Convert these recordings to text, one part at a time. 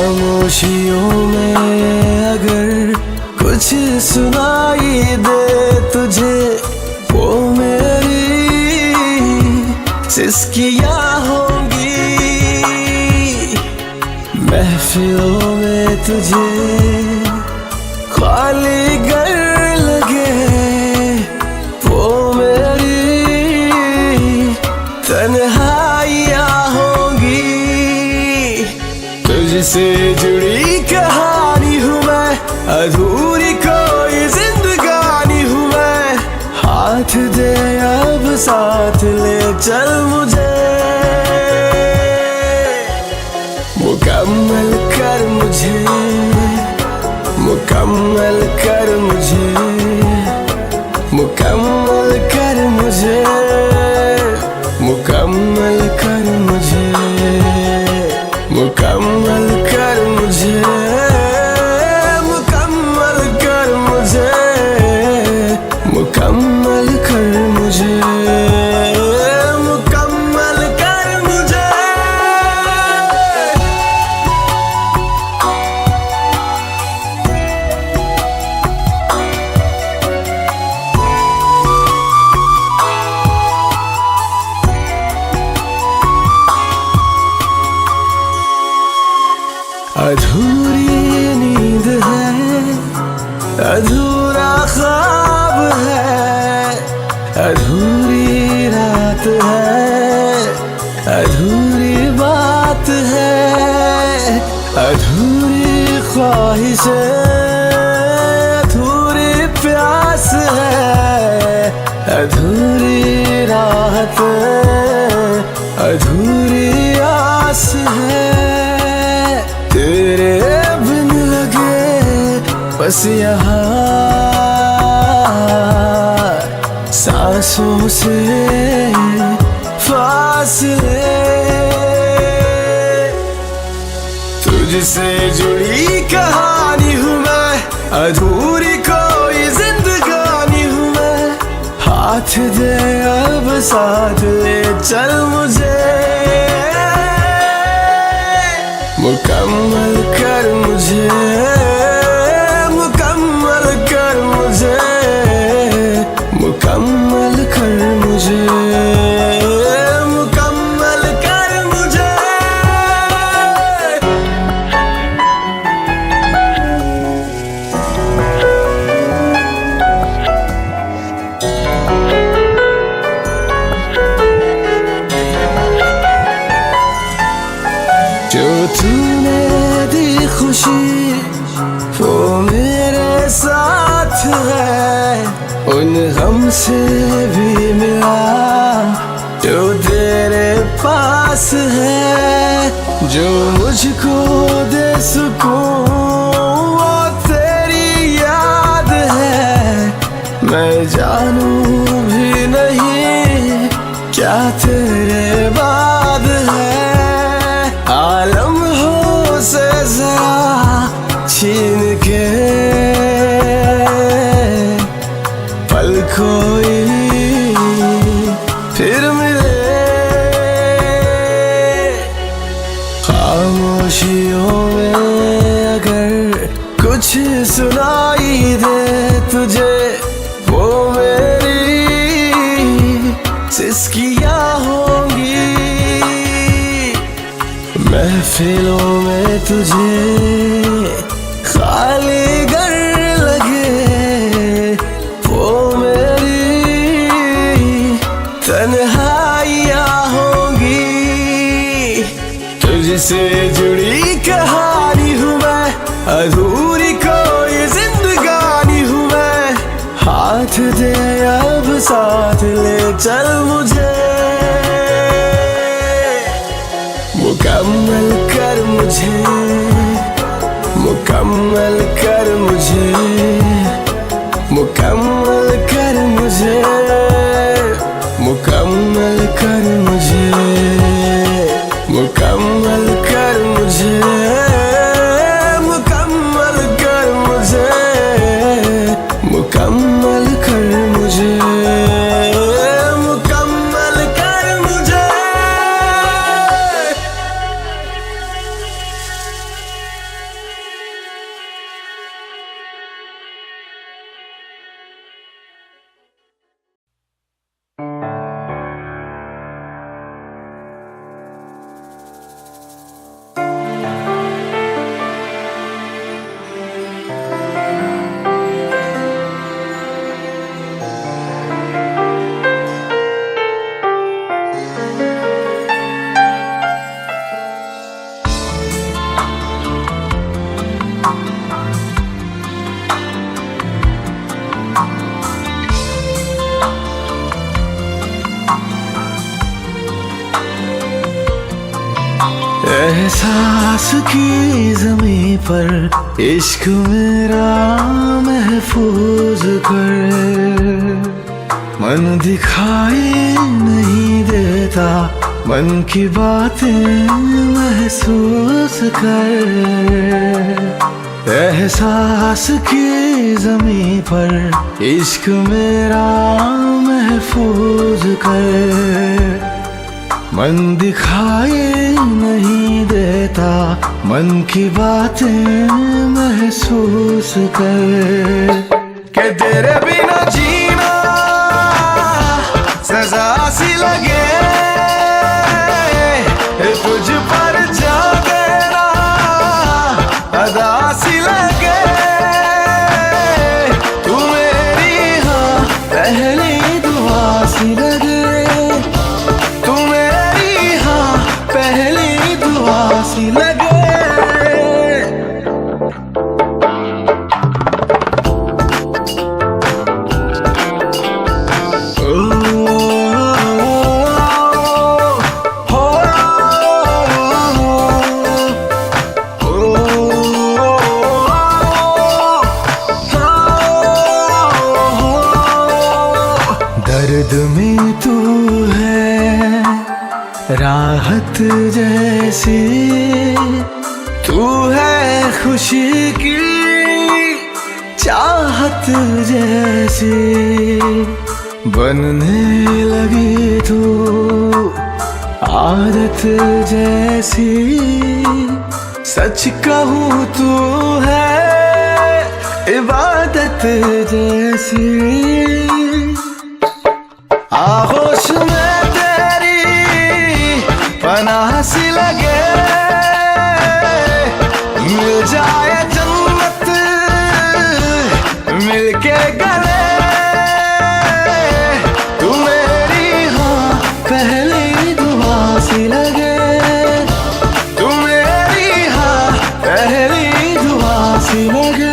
खामोशियों में अगर कुछ सुनाई दे तुझे, वो मेरी सिसकियाँ होंगी। महफिलों में तुझे खाली घर लगे, वो मेरी तन्हाइयाँ होंगी। तुझसे जुड़ी कहानी हूँ मैं, अधूरी कोई जिंदगानी हूँ मैं। हाथ दे अब साथ ले चल मुझे, मुकम्मल कर मुझे, मुकम्मल कर मुझे, मुकम्मल कर मुझे, मुकम्मल कर मुझे, मुकम्मल कर मुझे, मुकम्मल कर मुझे, मुकम्मल कर मुझे, मुकम्मल कर मुझे। अधूरी नींद है, अधूरा ख्वाब है, अधूरी रात है, अधूरी बात है, अधूरी ख्वाहिश है, अधूरी प्यास है, अधूरी राहत है, अधूरी आस है। तेरे बिन लगे बस यहाँ सांसों से फासले, तुझसे जुड़ी कहानी हूँ मैं, अधूरी कोई जिंदगानी हूँ मैं। हाथ दे अब साथ ले चल मुझे, मुकम्मल कर मुझे, मुकम्मल कर मुझे, मुकम्मल कर मुझे, मुकम्मल कर मुझे। जो तूने दी खुशी वो मेरे साथ है, उन गम से भी मिला जो तेरे पास है। जो मुझको दे सुकून वो तेरी याद है, मैं जानूं भी नहीं क्या तेरे बाद है। आलम हो से जरा छीन के पल कोई फिर मिले, खामोशियों में अगर कुछ सुनाई दे तुझे, वो मेरी सिसकियाँ होंगी। महफिलों में तुझे खाली घर लगे, वो मेरी तन्हाइयाँ होंगी। तुझसे जुड़ी कहानी हूँ मैं, अधूरी कोई जिंदगानी हूँ मैं। हाथ दे अब साथ ले चल मुझे, मुकम्मल कर मुझे, मुकम्मल कर मुझे, मुकम्मल कर मुझे, मुकम्मल कर मुझे, मुकम्मल कर मुझे, मुकम्मल कर मुझे, मुकम्मल कर मुझे, मुकम्मल कर मुझे। एहसास की ज़मीं पर इश्क मेरा महफूज कर, मन दिखाई नहीं देता, मन की बातें महसूस कर। एहसास की ज़मीं पर इश्क मेरा महफूज कर, मन दिखाई नहीं देता, मन की बातें महसूस कर। के तेरे बिना जीना सजा सी लगे, तुझ पर जा देना अदा सी लगे। तू मेरी हाँ पहली दुआ सी लगे, तू मेरी हाँ पहली दुआ सी लगे। दर्द में तू है राहत जैसी, तू है खुशी की चाहत जैसी, बनने लगी तू आदत जैसी। सच कहूँ तू है इबादत जैसी, आगोश में तेरी पनाह सी लगे। मिल जाए जन्नत मिलके गले, तू मेरी हाँ पहली दुआ सी लगे, तू मेरी हाँ पहली दुआ सी लगे।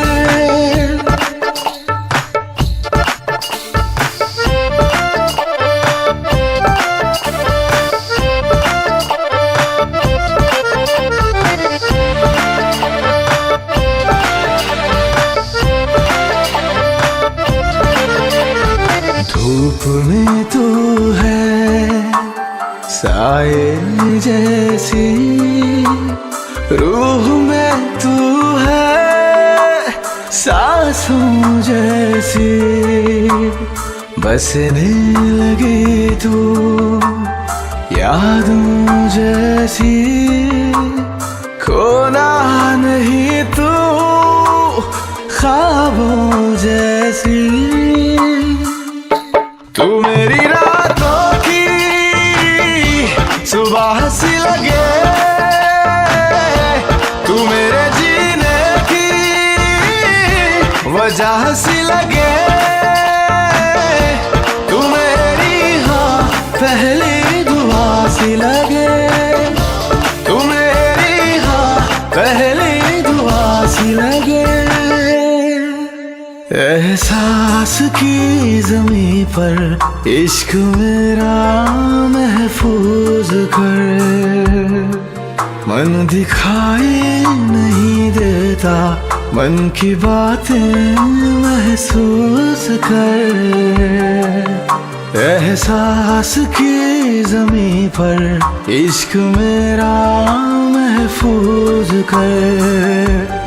धूप में तू है साये जैसी, रूह में तू है सांसों जैसी, बसने लगी तू यादों जैसी। खोना नहीं तू ख्वाबों जैसी, तू मेरी रातों की सुबह सी लगे, तू मेरे जीने की वजह सी लगे। तू मेरी हाँ पहली दुआ सी लगे, तू मेरी हाँ पहली दुआ सी लगे। एहसास की ज़मीं पर इश्क मेरा महफूज कर, मन दिखाई नहीं देता, मन की बातें महसूस कर। एहसास की ज़मीं पर इश्क मेरा महफूज कर,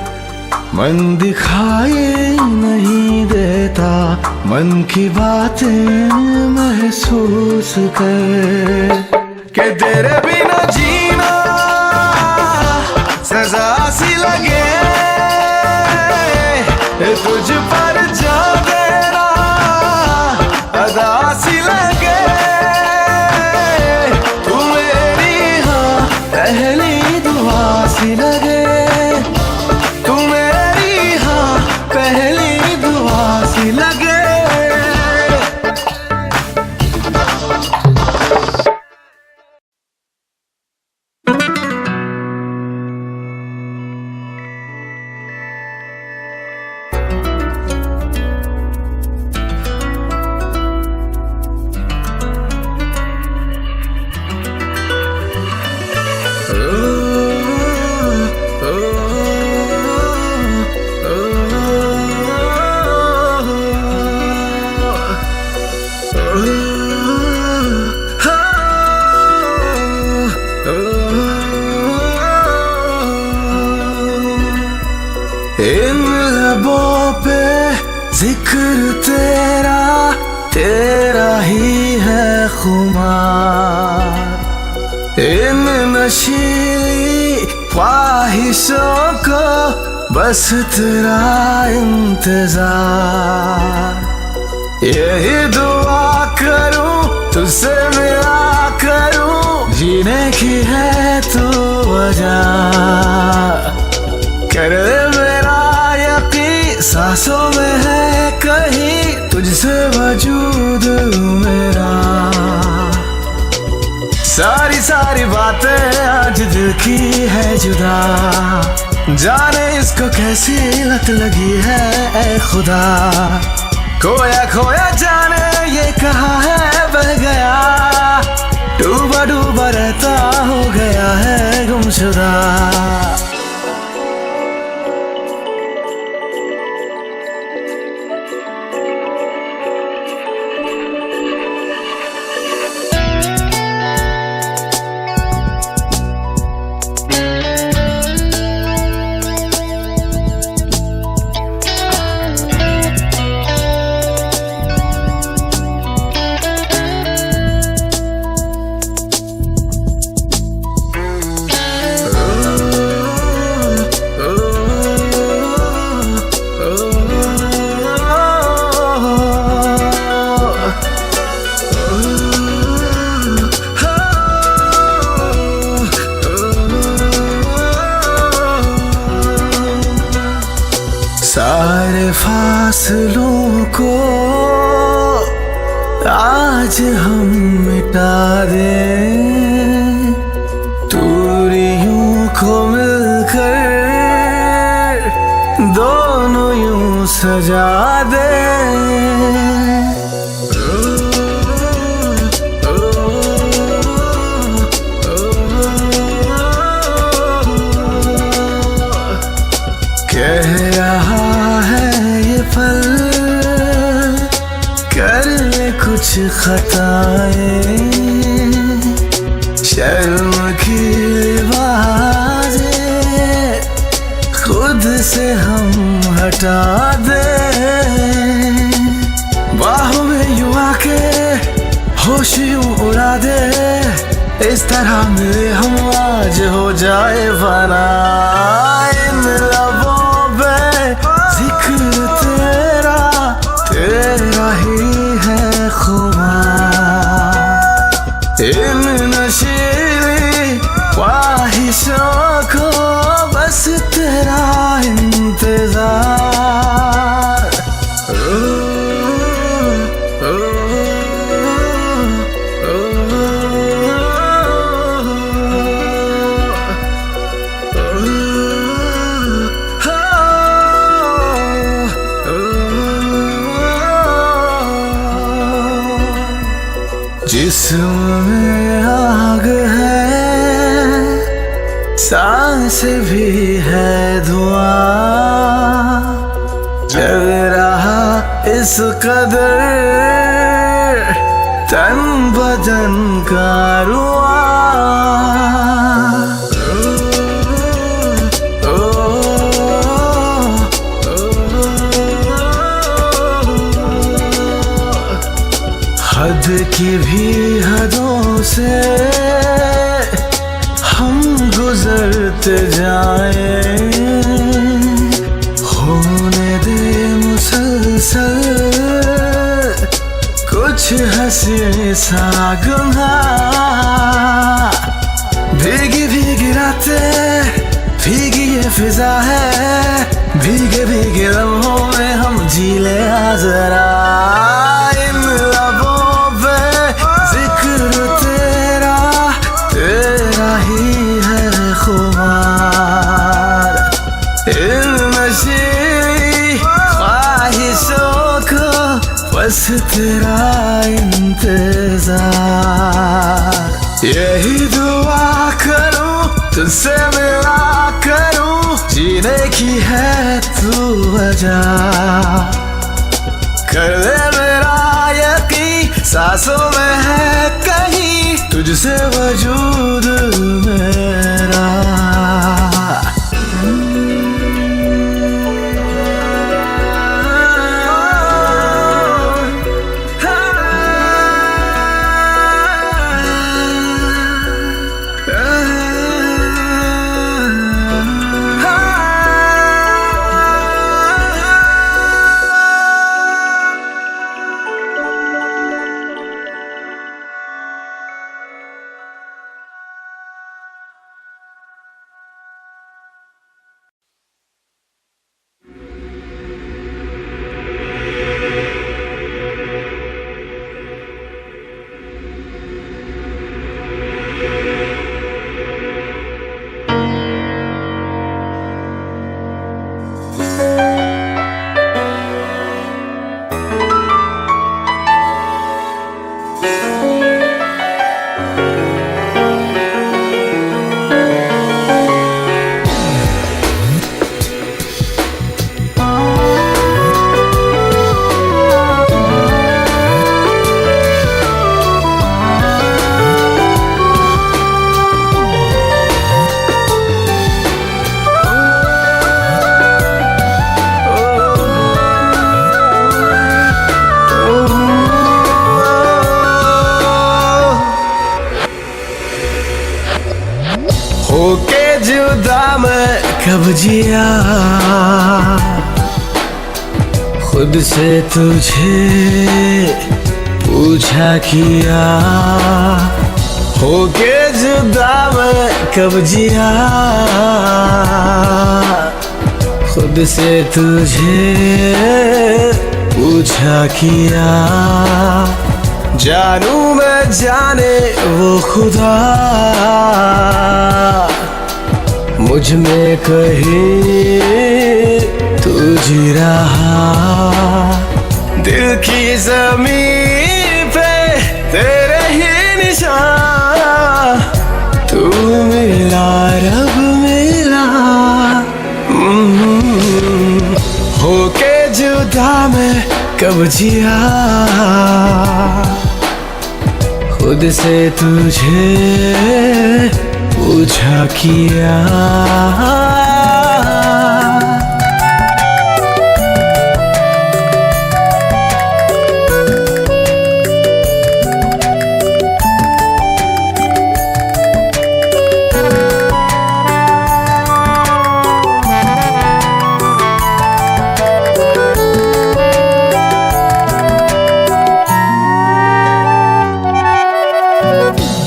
मन दिखाई नहीं देता, मन की बातें महसूस कर। के तेरे बिना जीना सजा सी लगे, तुझ पर जा देना अदा सी लगे। तू मेरी हाँ पहली दुआ सी लगे, तू मेरी हाँ पहली दुआ सी लगे। लबों पे जिक्र तेरा, तेरा ही है खुमार। इन नशीली ख्वाहिशों को बस तेरा इंतजार। यही दुआ करूं तुझसे मिला करूं, जीने की है तू वजह। कर ले मेरा यकीन सांसों में है कहीं तुझसे वजूद मेरा। सारी सारी बातें आज दिल की है जुदा, जाने इसको कैसी लत लगी है ऐ खुदा। खोया खोया जाने ये कहाँ है बह गया, डूबा डूबा रहता हो गया है गुमशुदा। सारे फासलों को आज हम मिटा दें, दूरियों को मिलकर दोनों यूं सजा दें। कह रहा है ये पल कर ले कुछ खताएं, शर्म की लिबासें खुद से हम हटा दें। बाहों में यूं आके होश यूं उड़ा दे, इस तरह मिले हम आज हो जाए फना। इन लबों जिक्र तेरा, तेरा ही है खुमार। इन नशीली ख्वाहिशों को बस तेरा इंतजार। जिस्म में आग है, सांस भी है धुआं, जल रहा इस कदर तन बदन का रुआं। हद की भी हदों से हम गुजरते जाएं, होने दे मुसलसल कुछ हंसी सा गुनाह। भीगी भीगी रातें, भीगी ये फिजा है, भीगे भीगे लम्हों में हम जी ले जरा। इन लबों पे जिक्र तेरा, तेरा ही है खुमार। इन नशीली ख्वाहिशों को बस तेरा इंतजार। यही दुआ करूं तुझसे मिला करूं, जीने की है तू वजह। कर ले मेरा यकीन सांसों में है कहीं तुझसे वजूद मेरा। जुदा मैं कब जिया, खुद से तुझे पूछा किया। होके जुदा मैं कब जिया, खुद से तुझे पूछा किया। जानू मैं जाने वो खुदा, मुझ में कहीं तू जी रहा। दिल की ज़मीन पे तेरे ही निशान, तू मिला रब मिला। होके जुदा मैं कब जिया, खुद से तुझे पूछा किया।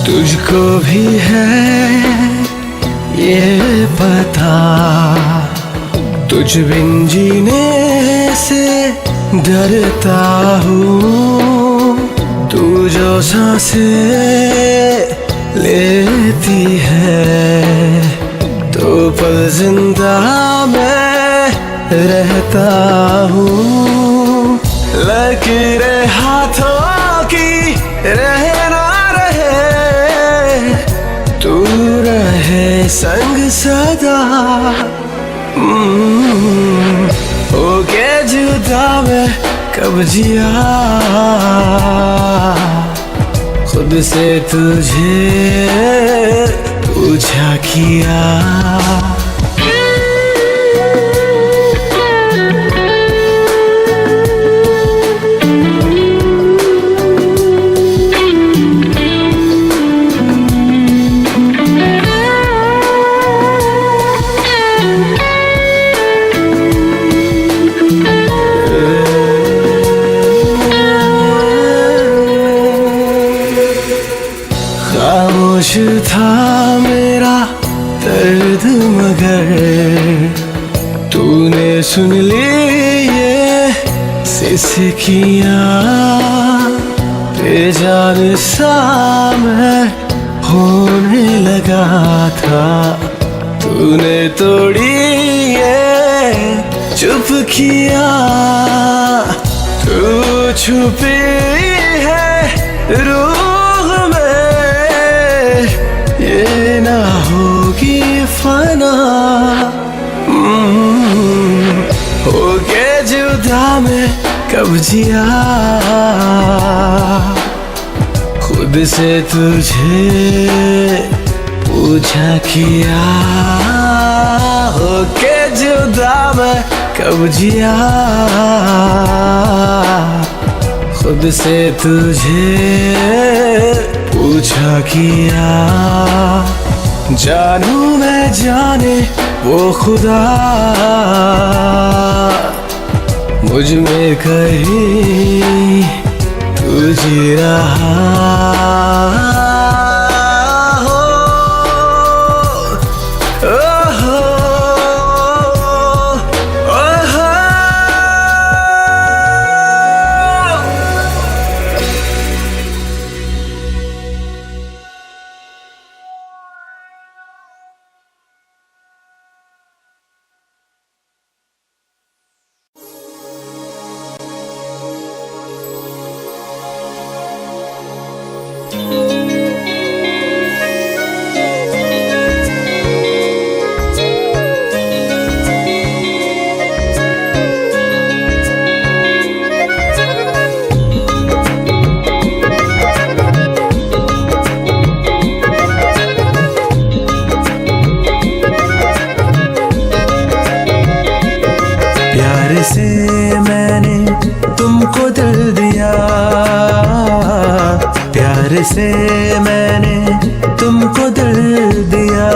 तुझको भी है ये पता, तुझ बिन जीने से डरता हूँ। तू जो सांसें लेती है, तो पल जिंदा मैं रहता हूँ। लकीरें हाथों की रहना तू रहे संग सदा। होके जुदा मैं कब जिया, खुद से तुझे पूछा किया। खामोश था मेरा दर्द मगर तूने सुन ली ये सिसकियाँ। बेजान सा मैं होने लगा था, तूने तोड़ी ये चुप किया। तू छुपी है रूह में, ये ना होगी फना। होके जुदा मैं कब जिया, खुद से तुझे पूछा किया। होके जुदा मैं कब जिया, खुद से तुझे पूछा किया। जानू मैं जाने वो खुदा, मुझ में कहीं तू जी रहा। से मैंने तुमको दिल दिया।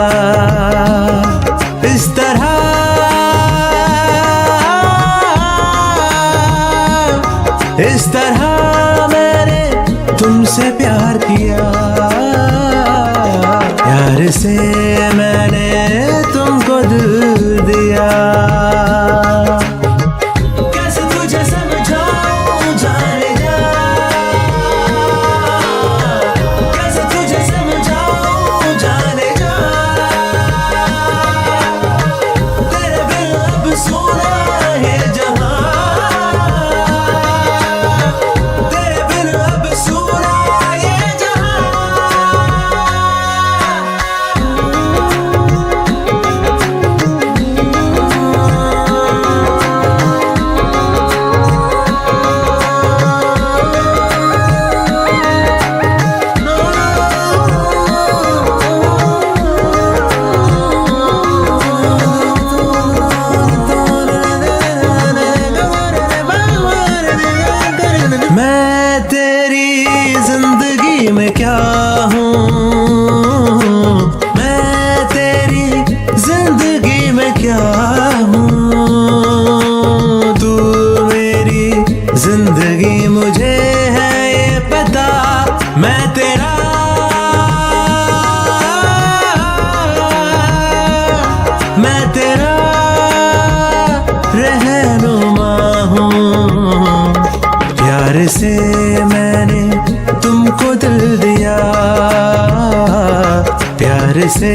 से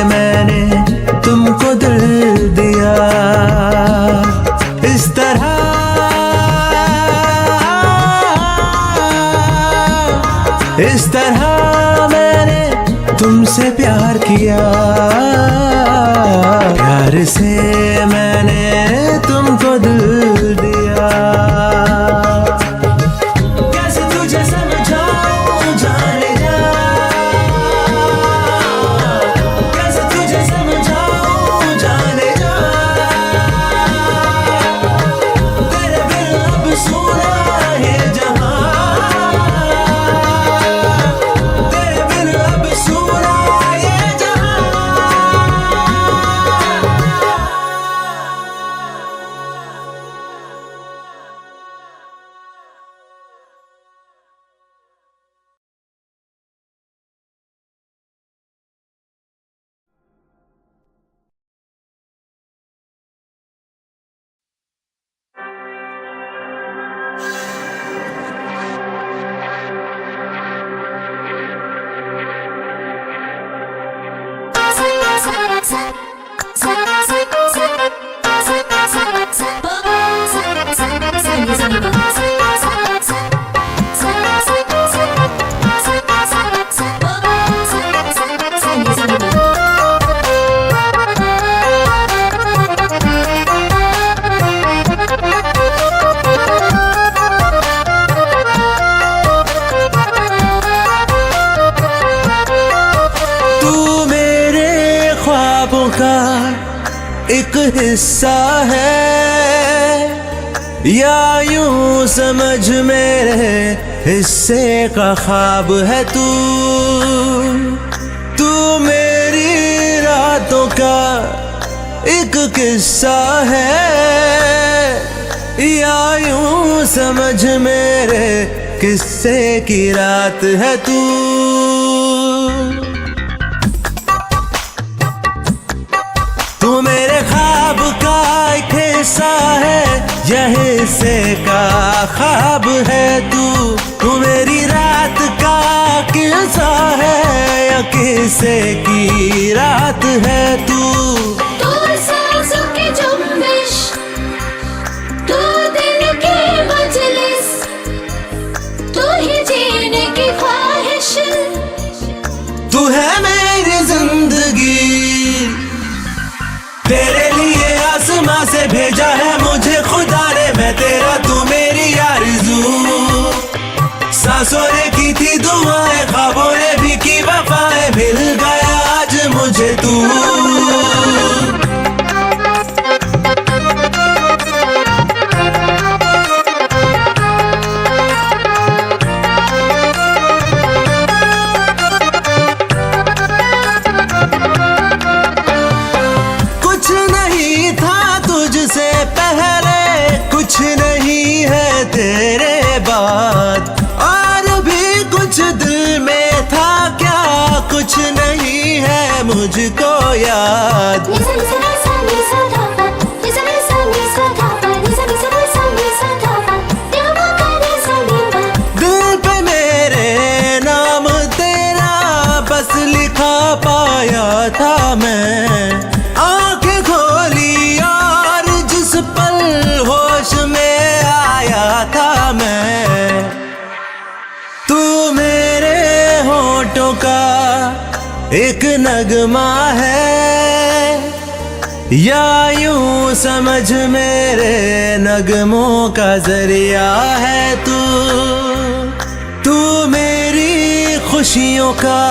मैंने तुमको दिल दिया, इस तरह मैंने तुमसे प्यार किया, प्यार से मैंने तुमको दिल दिया। कैसे तुझे समझाऊं जाने जा, कैसे तुझे समझाऊं जाने जा, तेरे बिन अब सूना है जहां, तेरे बिन अब सूना ये जहां। एक हिस्सा है या यूं समझ मेरे हिस्से का ख्वाब है तू, तू मेरी रातों का एक किस्सा है या यूं समझ मेरे किस्से की रात है तू। तू मेरे ख्वाब का एक हिस्सा है, यह हिस्से का ख्वाब है तू, तू मेरी रात का किस्सा है या किस्से की रात है तू। तू सांसों की जुम्बिश, तू दिल की मजलिस, तू ही जीने की ख्वाहिश, तू है मेरी जिंदगी, तेरे लिए आसमां से भेजा है मुझे खुदा ने, मैं तेरा तू मेरी आरज़ू। सांसों ने की थी दुआएं, ख्वाबों ने भी की वफाएं, मिल गया आज मुझे तू। कुछ नहीं है तेरे बाद, और भी कुछ दिल में था क्या, कुछ नहीं है मुझको याद। दिल पे मेरे नाम तेरा बस लिखा पाया था मैं, आंखें खोली और जिस पल होश में आया था मैं, तू मेरे होठों का एक नगमा है या यूं समझ मेरे नगमों का जरिया है तू, तू मेरी खुशियों का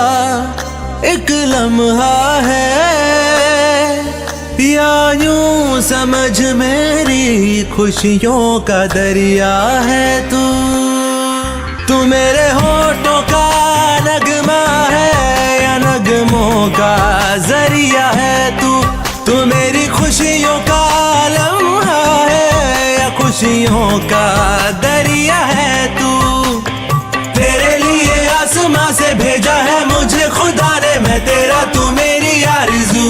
एक लम्हा है या यूं समझ मेरी खुशियों का दरिया है तू। तू मेरे होठों का नगमा है या नगमों का जरिया है तू, तू मेरी खुशियों का लम्हा है या खुशियों का दरिया है तू। तेरे लिए आसमां से भेजा है मुझे खुदा ने, मैं तेरा तू मेरी आरज़ू।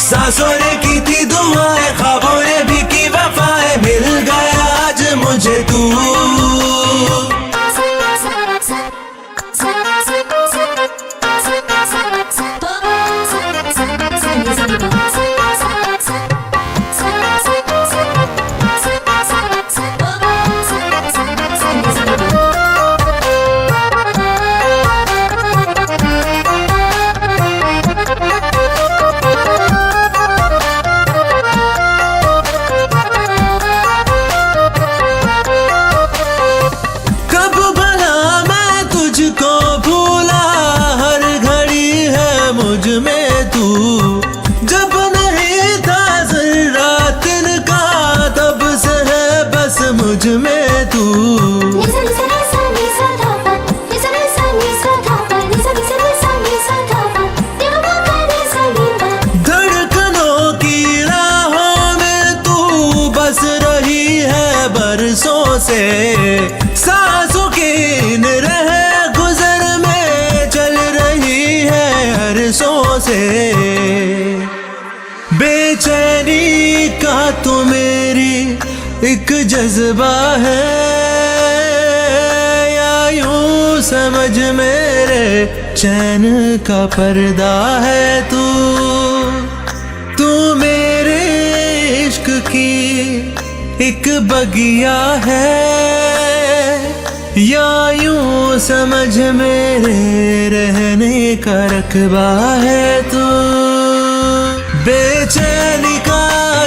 सांसों ने की थी दुआएं, ख्वाबों ने भी की वफाएं, मिल गया आज मुझे तू। सांसों की इन रह गुजर में चल रही है अरसों से। बेचैनी का तो मेरी एक जज्बा है, या यूं समझ मेरे चैन का पर्दा है तू मेरे इश्क की एक बगिया है, या यूं समझ मेरे रहने का रकबा है तू। बेचैनी का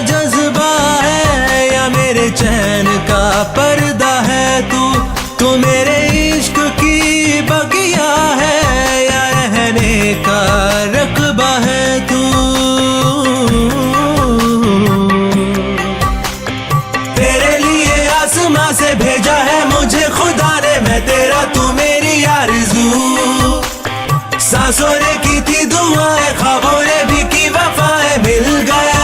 जज्बा है या मेरे चैन का पर्दा है तू मेरे इश्क की बगिया है या रहने का रकबा है तू। तेरे लिए आसमां से भेजा है मुझे खुदा ने, मैं तेरा तू मेरी आरज़ू। सांसों ने की थी दुआएं, ख्वाबों ने भी की वफाएं, मिल गया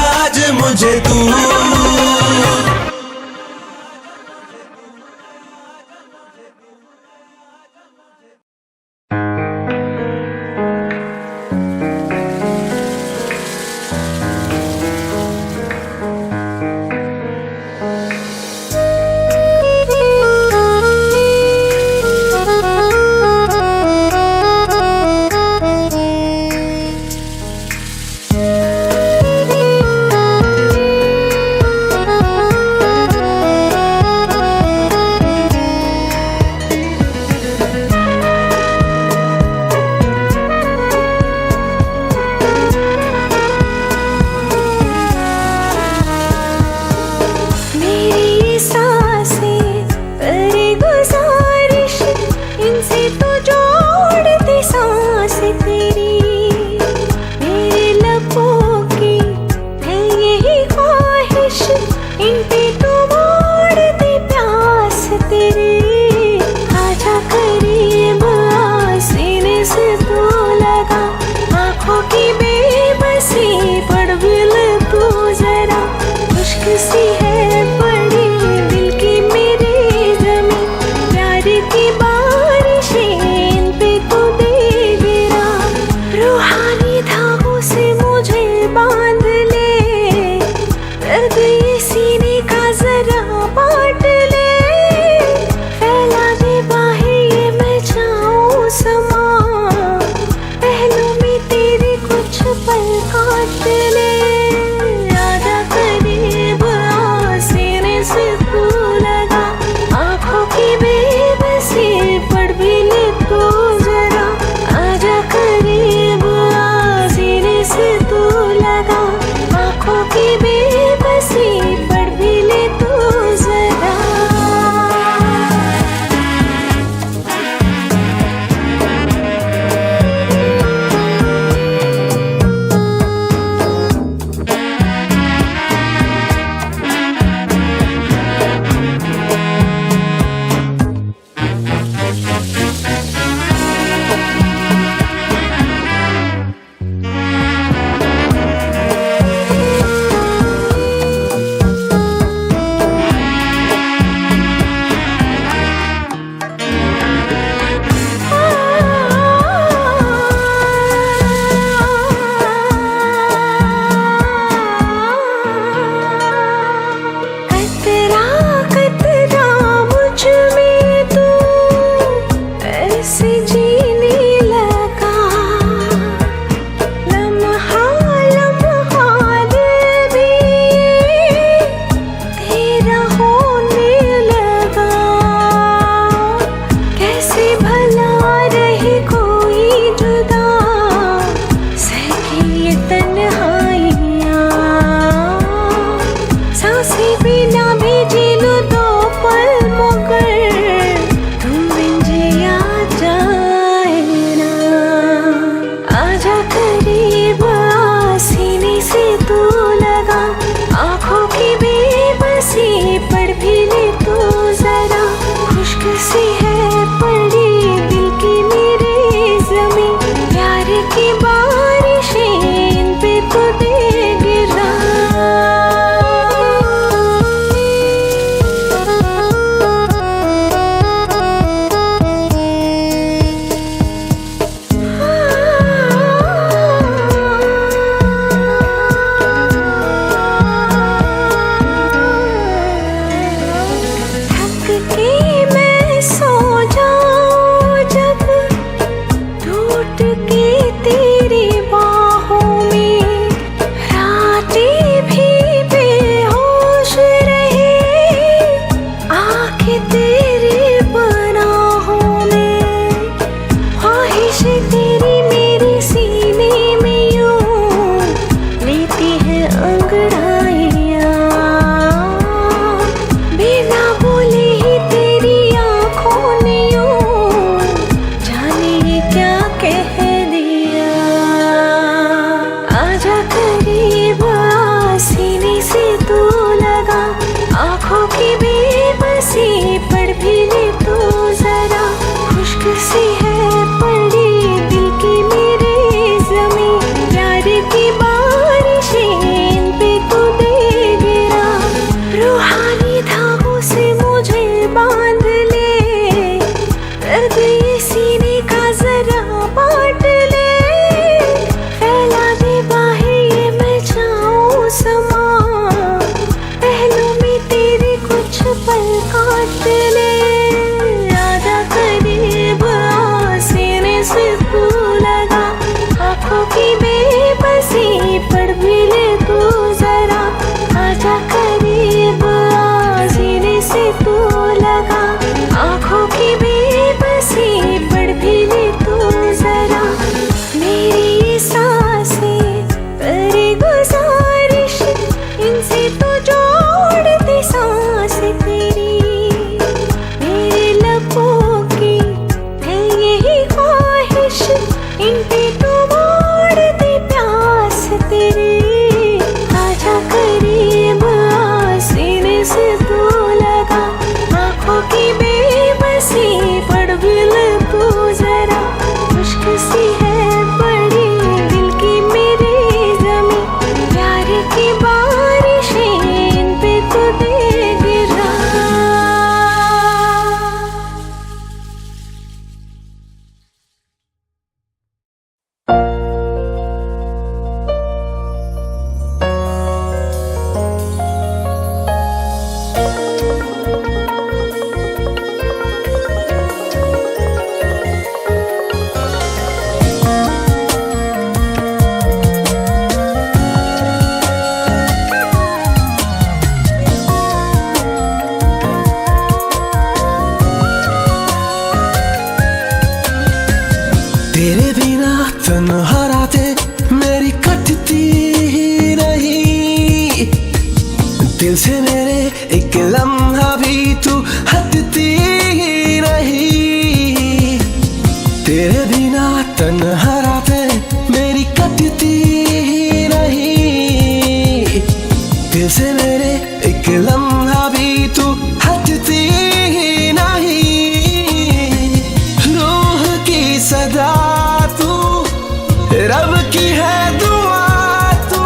अंगड़ाइयाँ, बिना बोले ही तेरी आँखों ने यूं जाने ये क्या कह दिया। आजा करीब आ, सीने से तू लगा, आँखों की बेबसी पढ़ भी ले तू जरा। खुश्क सी है पड़ी दिल की मेरे ज़मीं, प्यार की बारिशें इन पे तू दे गिरा। रूहानी धागों से मुझे बांध ले, दर्द ये सीने का जरा बांट ले। फैला दे बाहें ये मैं जाऊं समा, पहलू में तेरे कुछ पल काट ले। आजा करीब आ, सीने से तू लगा, आँखों की बेबसी पढ़ भी ले तू जरा। आजा करीब आ, सीने से तू लगा, आँखों की बेबसी पढ़ भी ले तू जरा। मेरी ये सांसें करे गुजारिश, इनसे तो जोड़ दे सांस तेरी। मेरे लबों की है यही ख्वाहिश, इन पे तो मोड़ दे प्यास तेरी। आजा करीब आ, सीने से तू लगा, आँखों की बेबसी पढ़ भी ले तू जरा। खुश्क सी है बड़ी दिल की मेरी ज़मीं, प्यार की बारिशें इन पे तू दे गिरा। तेरे बिना तन्हा रातें मेरी कटती ही नहीं, दिल से मेरे एक लम्हा भी तू हटती ही नहीं। तेरे बिना तन्हा रातें मेरी कटती ही नहीं, दिल से मेरे एक लम्हा भी तू हटती ही नहीं। रूह की सदा तू, रब की है दुआ तू,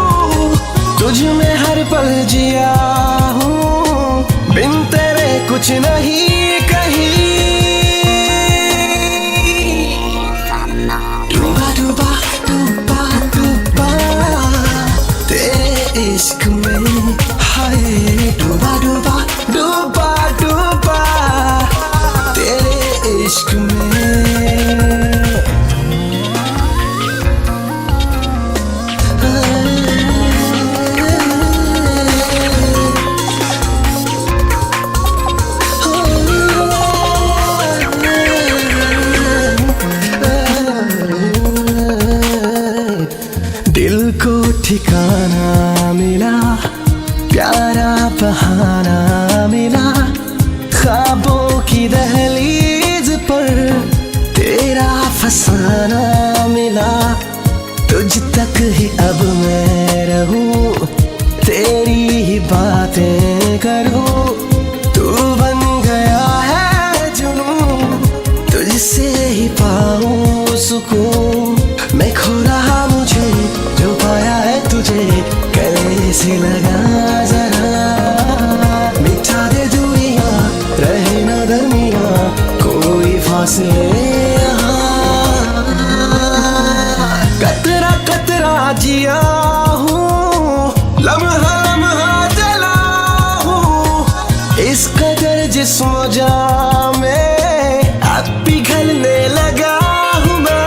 तुझ में हर पल जिया हूँ, बिन तेरे कुछ नहीं कहीं। डूबा डूबा डूबा डूबा तेरे इश्क में, हाय डूबा डूबा डूबा डूबा तेरे इश्क में। दिल को ठिकाना मिला, प्यारा बहाना मिला, ख्वाबों की दहलीज पर तेरा फसाना मिला। तुझ तक ही अब मैं रहूं, तेरी ही बातें करूं, तू बन गया है जुनून, तुझसे ही पाऊं सुकून। मैं खो रहा मुझे जो पाया है तुझे, गले से लगा जरा, मिटा दे दूरियां, रहे न दरमियां कोई फासले यहाँ। कतरा कतरा जिया हूँ, लम्हा लम्हा जला हूँ, इस कदर जिस्म जां में अब पिघलने लगा हूँ मैं।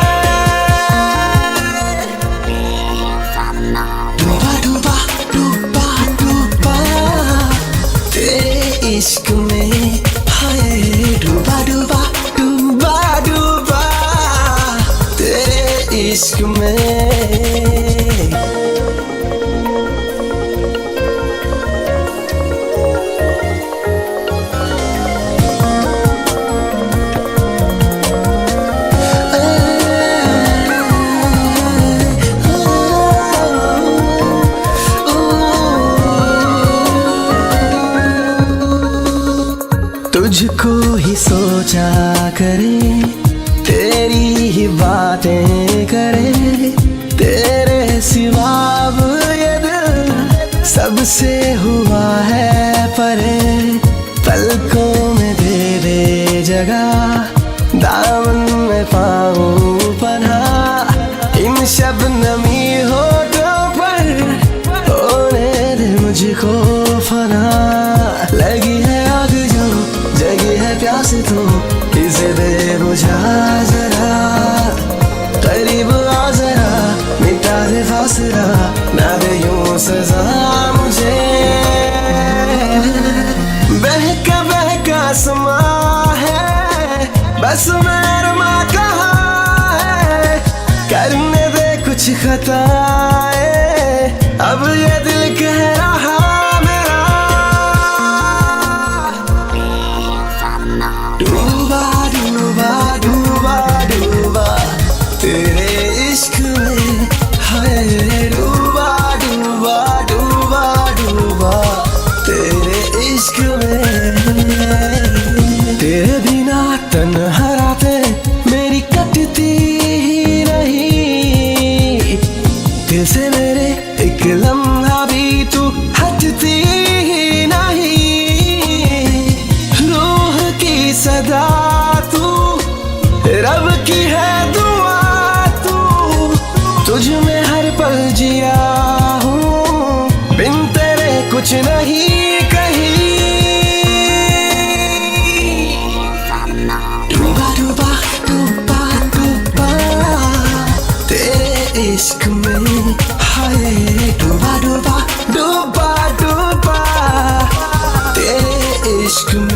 डूबा डूबा डूबा डूबा तेरे इश्क में, हाय डूबा डूबा डूबा डूबा तेरे इश्क में। सोचा करे, तेरी ही बातें करे, तेरे सिवा अब ये दिल सबसे हुआ है परे। पलकों में दे दे जगह, दामन में पाऊं पनाह, इन शबनमी होठों पर होने दे मुझको फना। लगी है आग जो जगी है प्यास तो इसे दे बुझा जरा, करीब आ जरा मिटा दे फासला, ना दे यूं सजा मुझे। बहका समा है बस मेरा कहाँ है, करने दे कुछ खताएं अब ये दिल कह रहा मेरा। डूबा डूबा डूबा डूबा तेरे इश्क में, हाय डूबा डूबा डूबा डूबा तेरे इश्क में। तेरे बिना तन्हा रातें मेरी कटती ही नहीं, दिल से मेरे एक लम्हा भी तू हटती ही नहीं। रूह की सदा तू, रब की है दुआ तू, तुझ में हर पल जिया हूँ, बिन तेरे कुछ नहीं कहीं। डूबा डूबा डूबा डूबा तेरे इश्क में, हाय डूबा डूबा डूबा डूबा तेरे इश्क में।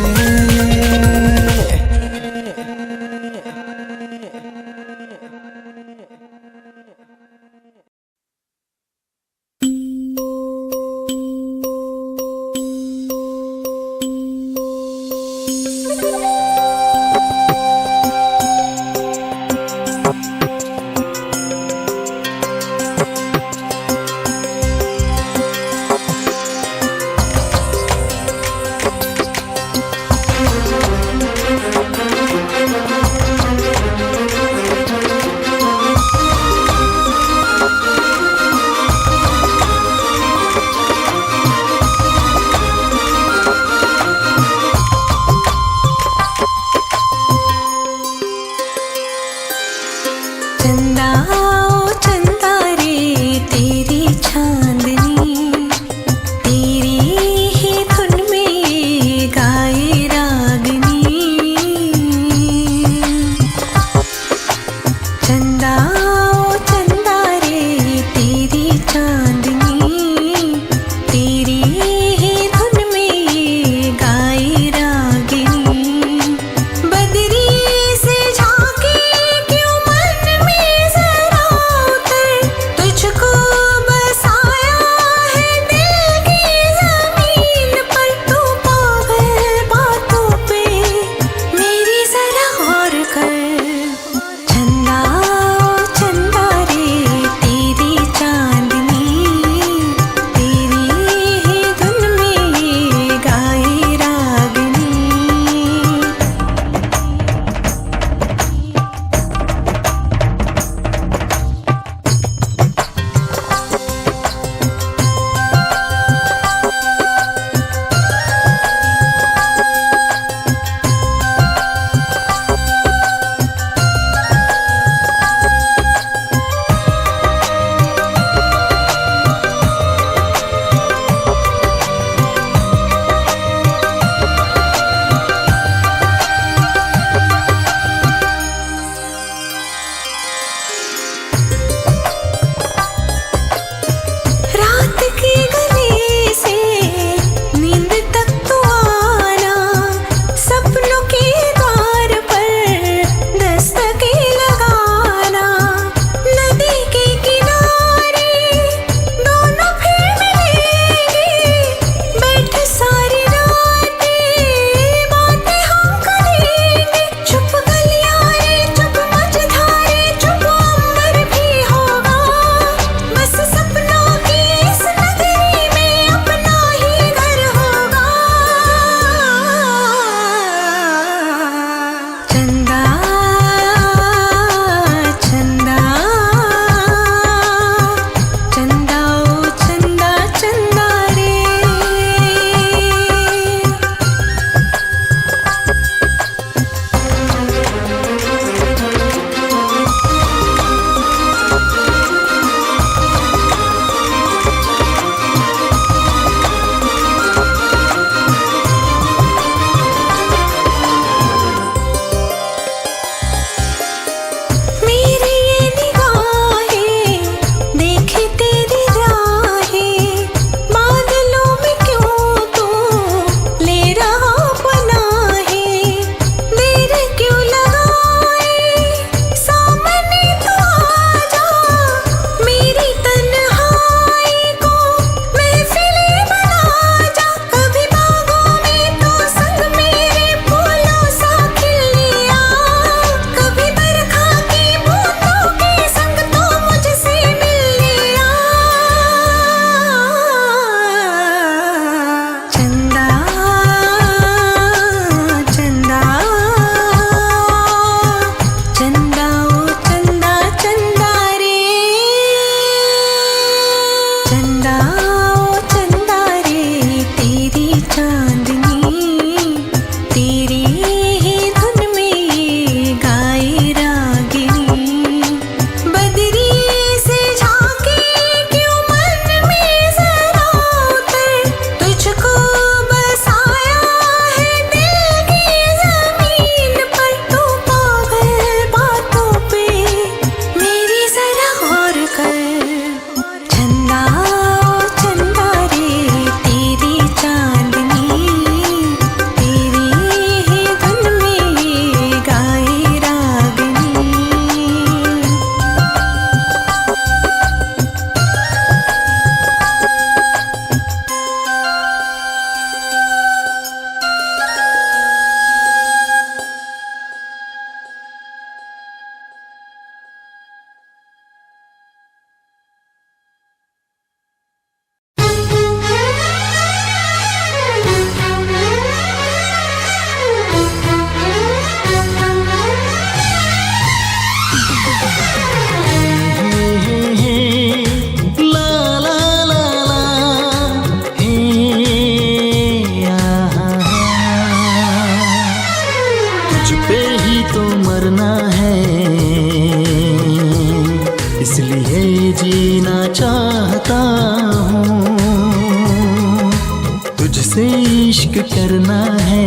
तुझसे इश्क करना है,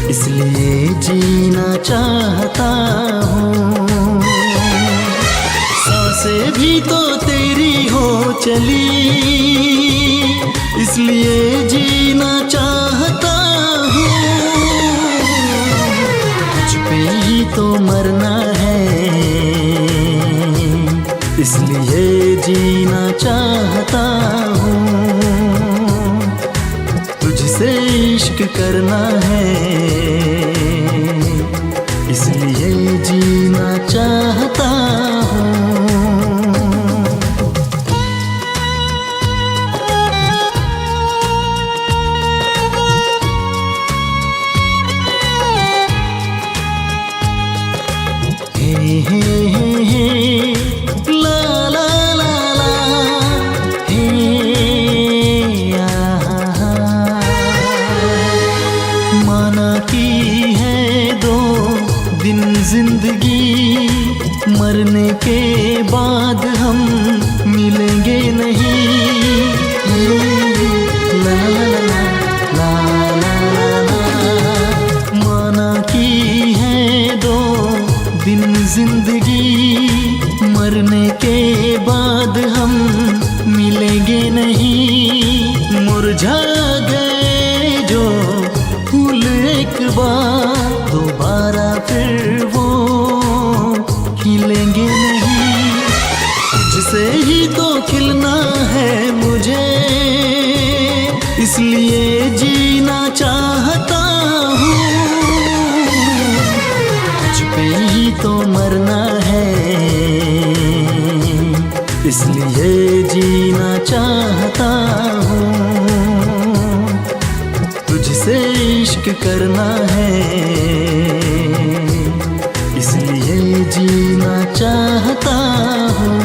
इसलिए जीना चाहता हूँ। सांसें भी तो तेरी हो चली, इसलिए जीना चाहता हूँ। तुझ पे ही तो मरना है, इसलिए जीना चाहता हूँ। तुझसे इश्क करना है, इसलिए जीना चाहता हूँ। हे हे हे ला ला ला ला हे माना की है 2 दिन जिंदगी, मरने के बाद हम मिलेंगे नहीं। ला ला ला ला ला ला माना की है 2 दिन जिंदगी, मरने के बाद हम मिलेंगे नहीं। मुरझा गए जो फूल एक बार, दोबारा फिर वो खिलेंगे नहीं। तुझसे ही तो खिलना है मुझे, इसलिए जीना चाहता हूँ। तुझ पे ही तो मरना है, इसलिए जीना चाहता हूँ। तुझसे इश्क करना है, इसलिए जीना चाहता हूँ।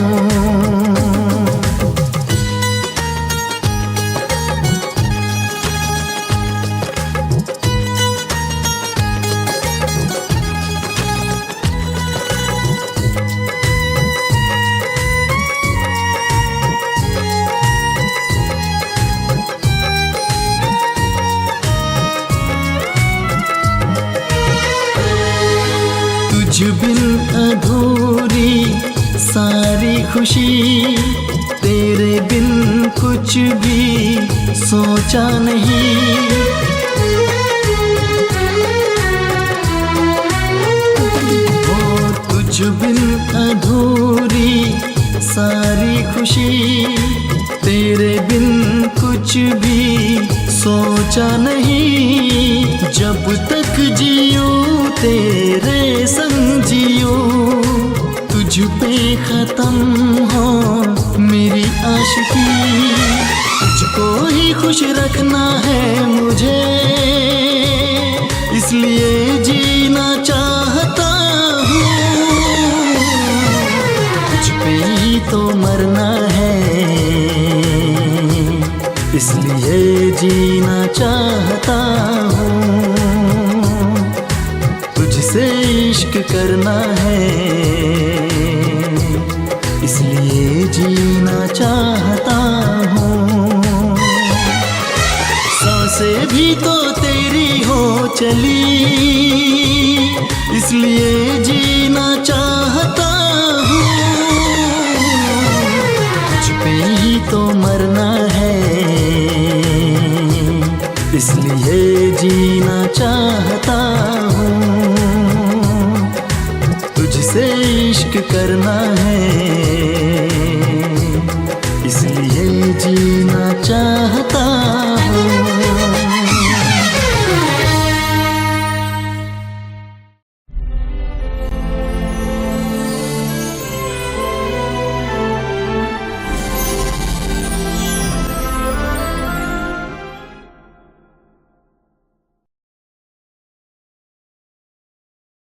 तुझ बिन अधूरी सारी खुशी, तेरे बिन कुछ भी सोचा नहीं। ओ तुझ बिन अधूरी सारी खुशी, तेरे बिन कुछ भी सोचा नहीं। जब तक जियो तेरे संग जियो, तुझ पे खत्म हो मेरी आशिकी। तुझको ही खुश रखना है मुझे, इसलिए जीना चाहता हूँ। तुझ पे ही तो मरना है, इसलिए जीना चाहता हूँ। तुझसे इश्क करना है, इसलिए जीना चाहता हूँ। सांसें भी तो तेरी हो चली, इसलिए जीना चाहता हूँ। तुझ पे ही तो मरना है, इसलिए जीना चाहता हूँ। तुझसे इश्क करना है, इसलिए जीना चाहता